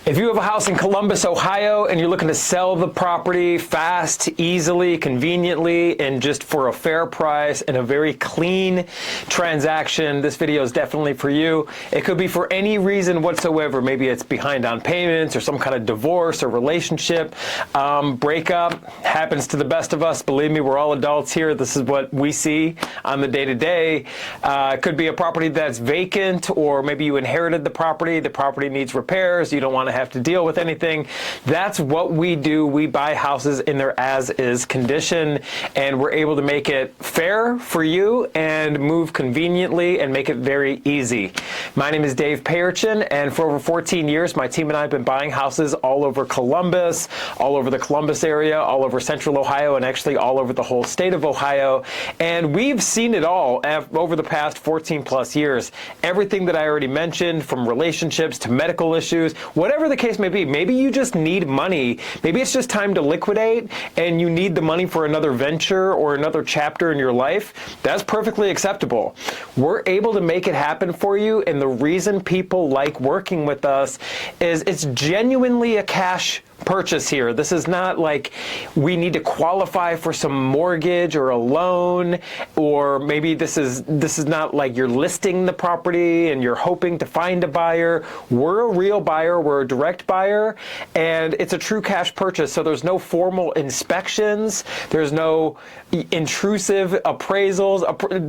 If you have a house in Columbus, Ohio, and you're looking to sell the property fast, easily, conveniently, and just for a fair price and a very clean transaction, this video is definitely for you. It could be for any reason whatsoever. Maybe it's behind on payments or some kind of divorce or relationship breakup. Happens to the best of us. Believe me, we're all adults here. This is what we see on the day-to-day. It could be a property that's vacant, or maybe you inherited the property. The property needs repairs. You don't want to have to deal with anything. That's what we do. We buy houses in their as-is condition, and we're able to make it fair for you and move conveniently and make it very easy. My name is Dave Payerchin, and for over 14 years, my team and I have been buying houses all over Columbus, all over the Columbus area, all over Central Ohio, and actually all over the whole state of Ohio. And we've seen it all over the past 14 plus years. Everything that I already mentioned, from relationships to medical issues, whatever the case may be. Maybe you just need money. Maybe it's just time to liquidate and you need the money for another venture or another chapter in your life. That's perfectly acceptable. We're able to make it happen for you, and the reason people like working with us is it's genuinely a cash purchase here. This is not like we need to qualify for some mortgage or a loan, or maybe this is not like you're listing the property and you're hoping to find a buyer. We're a real buyer. We're a direct buyer, and it's a true cash purchase. So there's no formal inspections. There's no intrusive appraisals.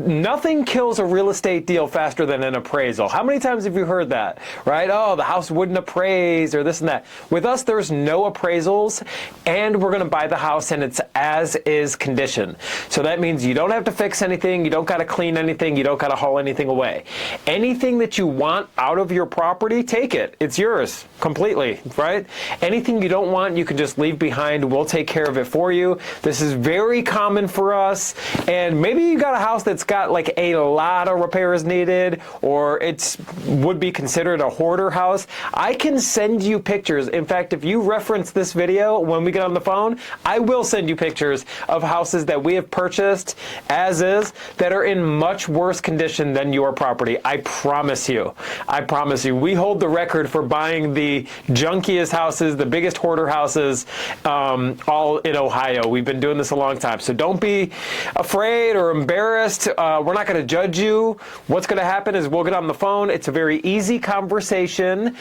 Nothing kills a real estate deal faster than an appraisal. How many times have you heard that, right? Oh, the house wouldn't appraise or this and that. With us, there's no appraisals, and we're going to buy the house in its as-is condition. So that means you don't have to fix anything, you don't got to clean anything, you don't got to haul anything away. Anything that you want out of your property, take it. It's yours completely, right? Anything you don't want, you can just leave behind. We'll take care of it for you. This is very common for us, and maybe you got a house that's got like a lot of repairs needed, or it would be considered a hoarder house. I can send you pictures. In fact, if you reference this video when we get on the phone, I will send you pictures of houses that we have purchased as is that are in much worse condition than your property. I promise you. I promise you. We hold the record for buying the junkiest houses, the biggest hoarder houses, all in Ohio. We've been doing this a long time. So don't be afraid or embarrassed. We're not going to judge you. What's going to happen is we'll get on the phone. It's a very easy conversation.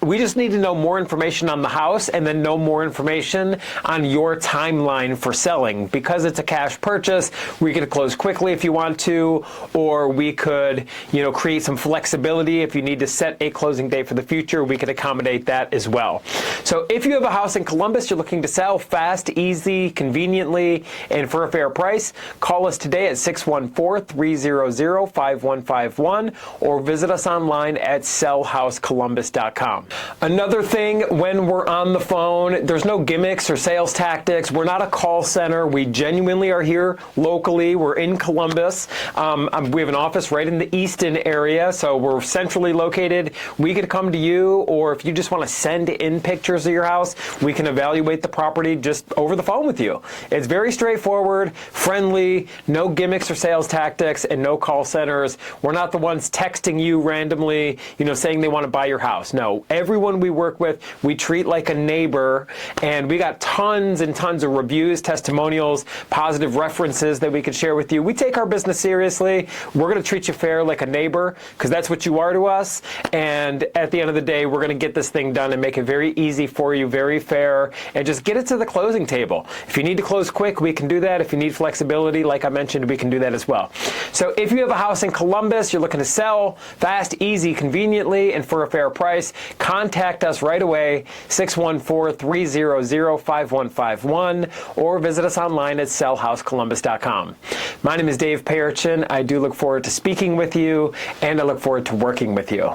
We just need to know more information on the house, and then know more information on your timeline for selling. Because it's a cash purchase, we could close quickly if you want to, or we could, create some flexibility. If you need to set a closing date for the future, we could accommodate that as well. So if you have a house in Columbus you're looking to sell fast, easy, conveniently, and for a fair price, call us today at 614-300-5151, or visit us online at sellhousecolumbus.com. Another thing, when we're on the phone, there's no gimmicks or sales tactics. We're not a call center. We genuinely are here locally. We're in Columbus. We have an office right in the Easton area, so we're centrally located. We could come to you, or if you just want to send in pictures of your house, we can evaluate the property just over the phone with you. It's very straightforward, friendly, no gimmicks or sales tactics, and no call centers. We're not the ones texting you randomly, saying they want to buy your house. No, everyone we work with, we treat like a neighbor, and we got tons and tons of reviews, testimonials, positive references that we could share with you. We take our business seriously. We're going to treat you fair like a neighbor, because that's what you are to us. And at the end of the day, we're going to get this thing done and make it very easy for you, very fair, and just get it to the closing table. If you need to close quick, we can do that. If you need flexibility, like I mentioned, we can do that as well. So if you have a house in Columbus, you're looking to sell fast, easy, conveniently, and for a fair price, contact us right away, 614-300-5151, or visit us online at sellhousecolumbus.com. My name is Dave Payerchin. I do look forward to speaking with you, and I look forward to working with you.